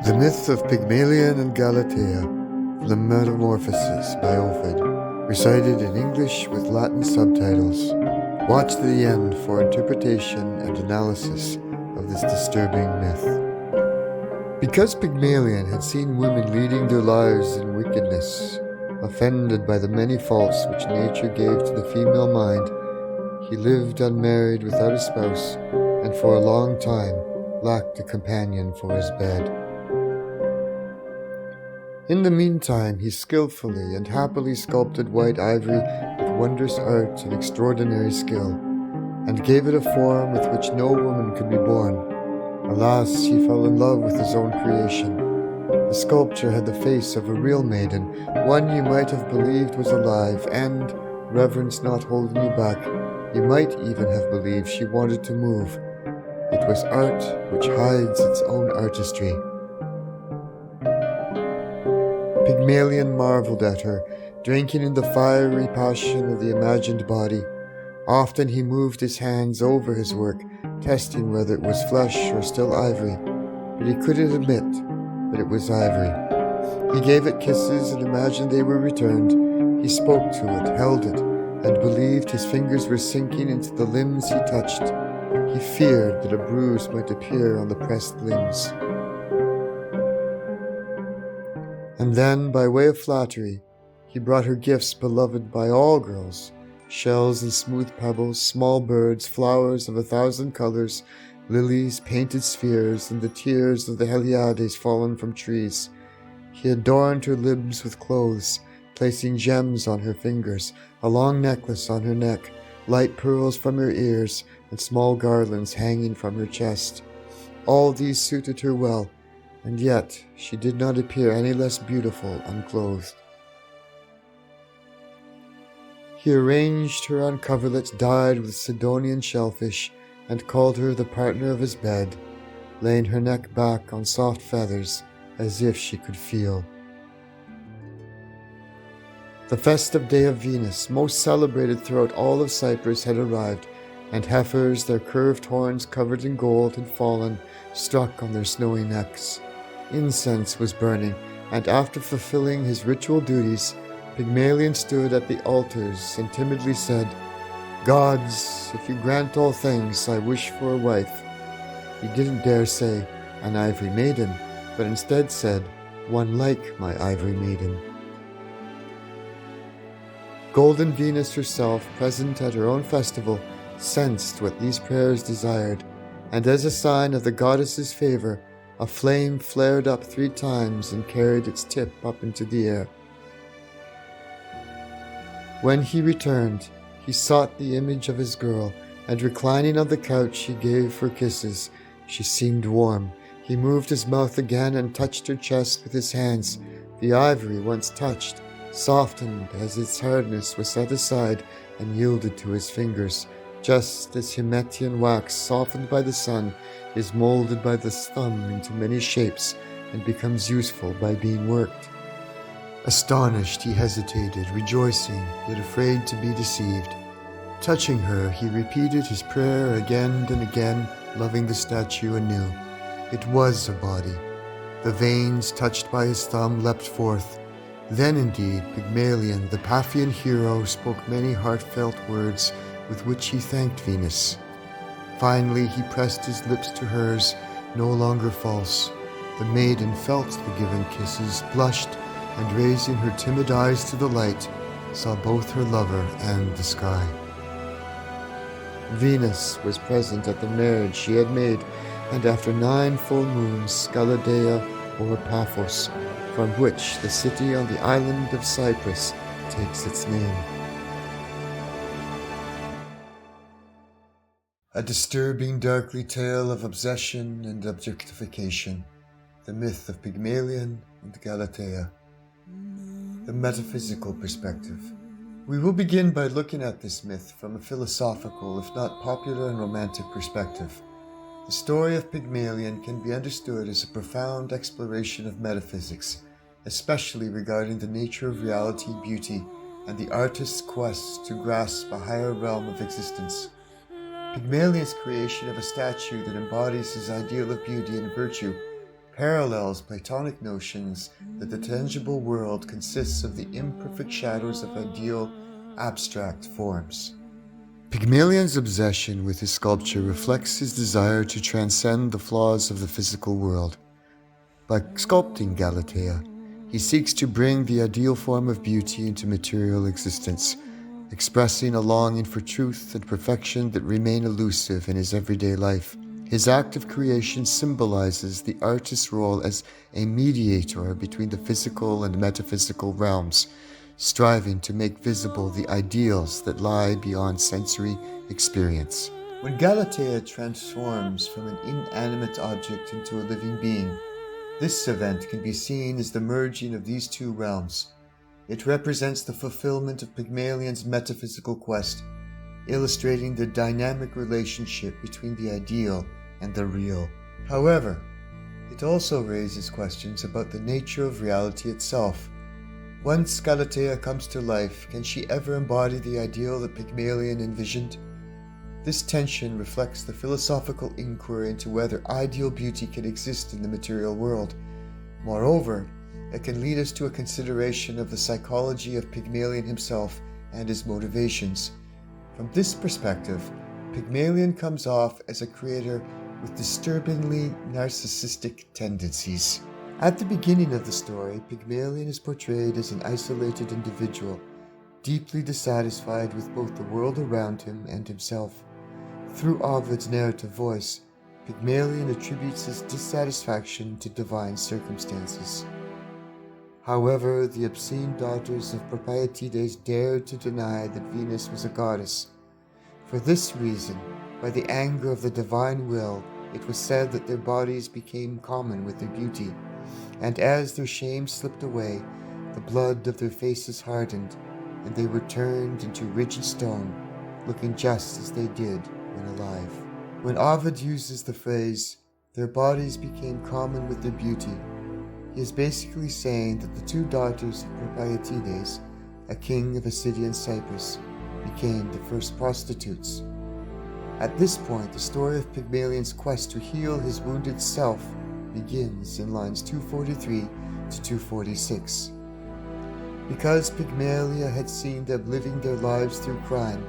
The Myth of Pygmalion and Galatea, from the Metamorphoses by Ovid, recited in English with Latin subtitles. Watch to the end for interpretation and analysis of this disturbing myth. Because Pygmalion had seen women leading their lives in wickedness, offended by the many faults which nature gave to the female mind, he lived unmarried without a spouse, and for a long time lacked a companion for his bed. In the meantime, he skillfully and happily sculpted white ivory with wondrous art and extraordinary skill, and gave it a form with which no woman could be born. Alas, he fell in love with his own creation. The sculpture had the face of a real maiden, one you might have believed was alive, and, reverence not holding you back, you might even have believed she wanted to move. It was art which hides its own artistry. Pygmalion marveled at her, drinking in the fiery passion of the imagined body. Often he moved his hands over his work, testing whether it was flesh or still ivory, but he couldn't admit that it was ivory. He gave it kisses and imagined they were returned. He spoke to it, held it, and believed his fingers were sinking into the limbs he touched. He feared that a bruise might appear on the pressed limbs. And then, by way of flattery, he brought her gifts beloved by all girls, shells and smooth pebbles, small birds, flowers of 1,000 colors, lilies, painted spheres, and the tears of the Heliades fallen from trees. He adorned her limbs with clothes, placing gems on her fingers, a long necklace on her neck, light pearls from her ears, and small garlands hanging from her chest. All these suited her well, and yet she did not appear any less beautiful unclothed. He arranged her on coverlets dyed with Sidonian shellfish, and called her the partner of his bed, laying her neck back on soft feathers, as if she could feel. The festive day of Venus, most celebrated throughout all of Cyprus, had arrived, and heifers, their curved horns covered in gold, had fallen, struck on their snowy necks. Incense was burning, and after fulfilling his ritual duties, Pygmalion stood at the altars and timidly said, "Gods, if you grant all things, I wish for a wife." He didn't dare say, "an ivory maiden," but instead said, "one like my ivory maiden." Golden Venus herself, present at her own festival, sensed what these prayers desired, and as a sign of the goddess's favor, a flame flared up 3 times and carried its tip up into the air. When he returned, he sought the image of his girl, and reclining on the couch he gave her kisses. She seemed warm. He moved his mouth again and touched her chest with his hands. The ivory, once touched, softened as its hardness was set aside and yielded to his fingers, just as Himetian wax, softened by the sun, is molded by the thumb into many shapes and becomes useful by being worked. Astonished, he hesitated, rejoicing, yet afraid to be deceived. Touching her, he repeated his prayer again and again, loving the statue anew. It was a body. The veins, touched by his thumb, leapt forth. Then indeed Pygmalion, the Paphian hero, spoke many heartfelt words with which he thanked Venus. Finally he pressed his lips to hers, no longer false. The maiden felt the given kisses, blushed, and raising her timid eyes to the light, saw both her lover and the sky. Venus was present at the marriage she had made, and after 9 full moons, Galatea bore Paphos, from which the city on the island of Cyprus takes its name. A disturbing, darkly tale of obsession and objectification. The myth of Pygmalion and Galatea. The metaphysical perspective. We will begin by looking at this myth from a philosophical, if not popular and romantic perspective. The story of Pygmalion can be understood as a profound exploration of metaphysics, especially regarding the nature of reality, beauty, and the artist's quest to grasp a higher realm of existence. Pygmalion's creation of a statue that embodies his ideal of beauty and virtue parallels Platonic notions that the tangible world consists of the imperfect shadows of ideal, abstract forms. Pygmalion's obsession with his sculpture reflects his desire to transcend the flaws of the physical world. By sculpting Galatea, he seeks to bring the ideal form of beauty into material existence, expressing a longing for truth and perfection that remain elusive in his everyday life. His act of creation symbolizes the artist's role as a mediator between the physical and metaphysical realms, striving to make visible the ideals that lie beyond sensory experience. When Galatea transforms from an inanimate object into a living being, this event can be seen as the merging of these two realms. It represents the fulfillment of Pygmalion's metaphysical quest, illustrating the dynamic relationship between the ideal and the real. However, it also raises questions about the nature of reality itself. Once Galatea comes to life, can she ever embody the ideal that Pygmalion envisioned? This tension reflects the philosophical inquiry into whether ideal beauty can exist in the material world. Moreover, it can lead us to a consideration of the psychology of Pygmalion himself and his motivations. From this perspective, Pygmalion comes off as a creator with disturbingly narcissistic tendencies. At the beginning of the story, Pygmalion is portrayed as an isolated individual, deeply dissatisfied with both the world around him and himself. Through Ovid's narrative voice, Pygmalion attributes his dissatisfaction to divine circumstances. However, the obscene daughters of Propiatides dared to deny that Venus was a goddess. For this reason, by the anger of the divine will, it was said that their bodies became common with their beauty, and as their shame slipped away, the blood of their faces hardened, and they were turned into rigid stone, looking just as they did when alive. When Ovid uses the phrase, "their bodies became common with their beauty," he is basically saying that the two daughters of Propiatides, a king of Assyrian Cyprus, became the first prostitutes. At this point, the story of Pygmalion's quest to heal his wounded self begins in lines 243 to 246. Because Pygmalia had seen them living their lives through crime,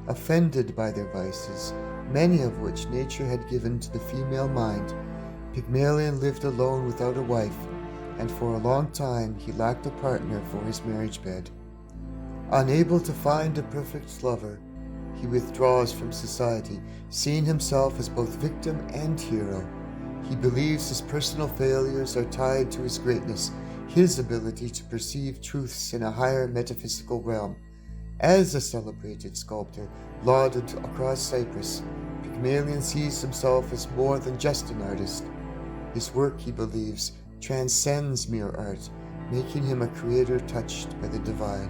offended by their vices, many of which nature had given to the female mind, Pygmalion lived alone without a wife, and for a long time he lacked a partner for his marriage bed. Unable to find a perfect lover, he withdraws from society, seeing himself as both victim and hero. He believes his personal failures are tied to his greatness, his ability to perceive truths in a higher metaphysical realm. As a celebrated sculptor, lauded across Cyprus, Pygmalion sees himself as more than just an artist. His work, he believes, transcends mere art, making him a creator touched by the divine.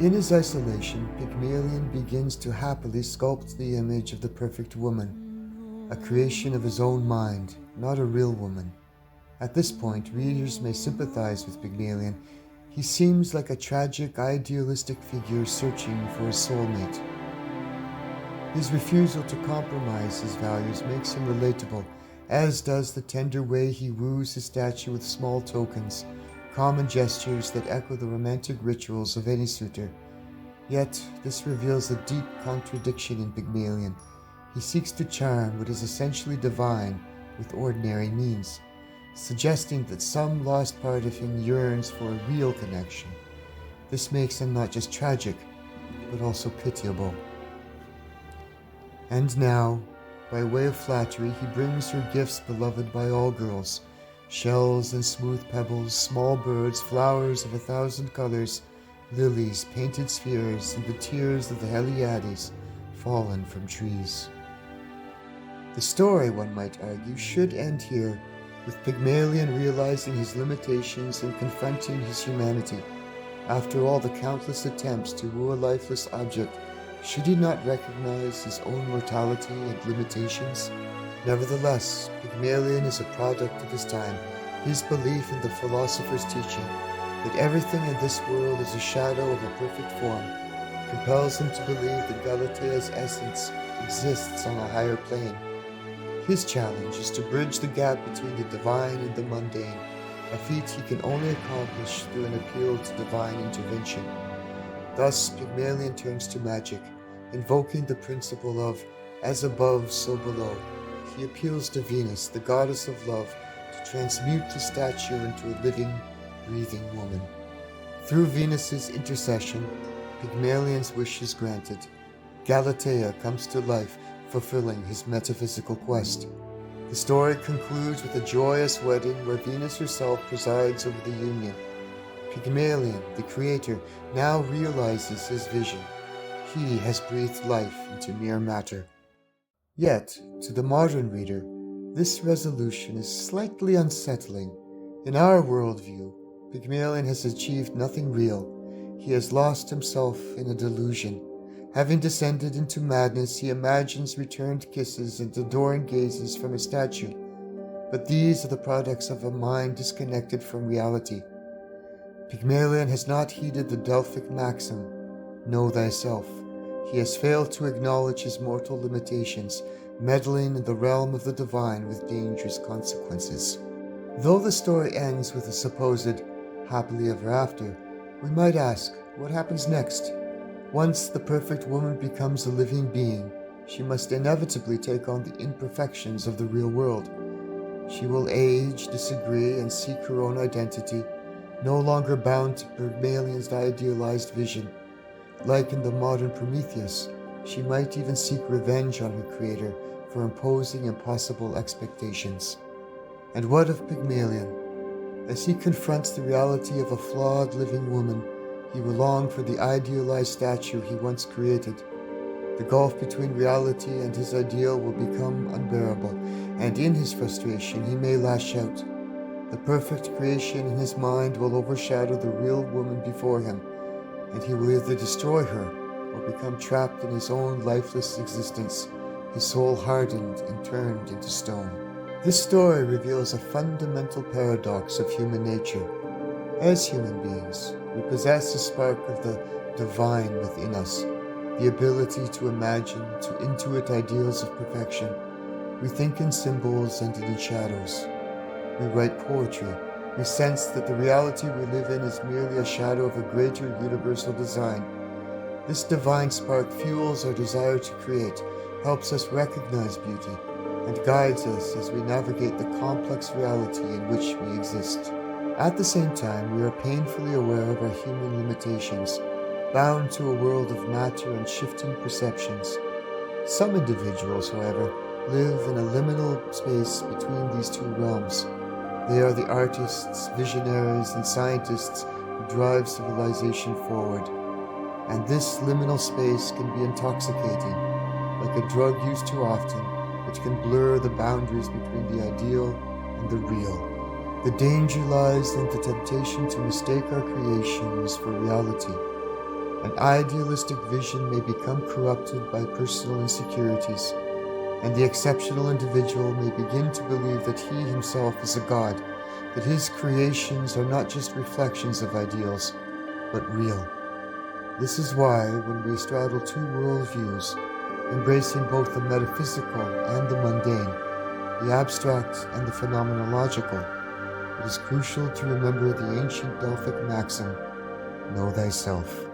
In his isolation, Pygmalion begins to happily sculpt the image of the perfect woman, a creation of his own mind, not a real woman. At this point, readers may sympathize with Pygmalion. He seems like a tragic, idealistic figure searching for a soulmate. His refusal to compromise his values makes him relatable, as does the tender way he woos his statue with small tokens, common gestures that echo the romantic rituals of any suitor. Yet, this reveals a deep contradiction in Pygmalion. He seeks to charm what is essentially divine with ordinary means, suggesting that some lost part of him yearns for a real connection. This makes him not just tragic, but also pitiable. And now, by way of flattery, he brings her gifts beloved by all girls: shells and smooth pebbles, small birds, flowers of 1,000 colors, lilies, painted spheres, and the tears of the Heliades fallen from trees. The story, one might argue, should end here, with Pygmalion realizing his limitations and confronting his humanity. After all the countless attempts to woo a lifeless object, should he not recognize his own mortality and limitations? Nevertheless, Pygmalion is a product of his time. His belief in the philosopher's teaching, that everything in this world is a shadow of a perfect form, compels him to believe that Galatea's essence exists on a higher plane. His challenge is to bridge the gap between the divine and the mundane, a feat he can only accomplish through an appeal to divine intervention. Thus, Pygmalion turns to magic, invoking the principle of as above, so below. He appeals to Venus, the goddess of love, to transmute the statue into a living, breathing woman. Through Venus's intercession, Pygmalion's wish is granted. Galatea comes to life, fulfilling his metaphysical quest. The story concludes with a joyous wedding where Venus herself presides over the union. Pygmalion, the creator, now realizes his vision. He has breathed life into mere matter. Yet, to the modern reader, this resolution is slightly unsettling. In our worldview, Pygmalion has achieved nothing real. He has lost himself in a delusion. Having descended into madness, he imagines returned kisses and adoring gazes from a statue. But these are the products of a mind disconnected from reality. Pygmalion has not heeded the Delphic maxim, "Know thyself." He has failed to acknowledge his mortal limitations, meddling in the realm of the divine with dangerous consequences. Though the story ends with a supposed happily ever after, we might ask, what happens next? Once the perfect woman becomes a living being, she must inevitably take on the imperfections of the real world. She will age, disagree, and seek her own identity, no longer bound to Pygmalion's idealized vision. Like in the modern Prometheus, she might even seek revenge on her creator for imposing impossible expectations. And what of Pygmalion? As he confronts the reality of a flawed living woman, he will long for the idealized statue he once created. The gulf between reality and his ideal will become unbearable, and in his frustration he may lash out. The perfect creation in his mind will overshadow the real woman before him, and he will either destroy her or become trapped in his own lifeless existence, his soul hardened and turned into stone. This story reveals a fundamental paradox of human nature. As human beings, we possess a spark of the divine within us, the ability to imagine, to intuit ideals of perfection. We think in symbols and in shadows. We write poetry. We sense that the reality we live in is merely a shadow of a greater universal design. This divine spark fuels our desire to create, helps us recognize beauty, and guides us as we navigate the complex reality in which we exist. At the same time, we are painfully aware of our human limitations, bound to a world of matter and shifting perceptions. Some individuals, however, live in a liminal space between these two realms. They are the artists, visionaries, and scientists who drive civilization forward. And this liminal space can be intoxicating, like a drug used too often, which can blur the boundaries between the ideal and the real. The danger lies in the temptation to mistake our creations for reality. An idealistic vision may become corrupted by personal insecurities, and the exceptional individual may begin to believe that he himself is a god, that his creations are not just reflections of ideals, but real. This is why, when we straddle two worldviews, embracing both the metaphysical and the mundane, the abstract and the phenomenological, it is crucial to remember the ancient Delphic maxim, "Know thyself."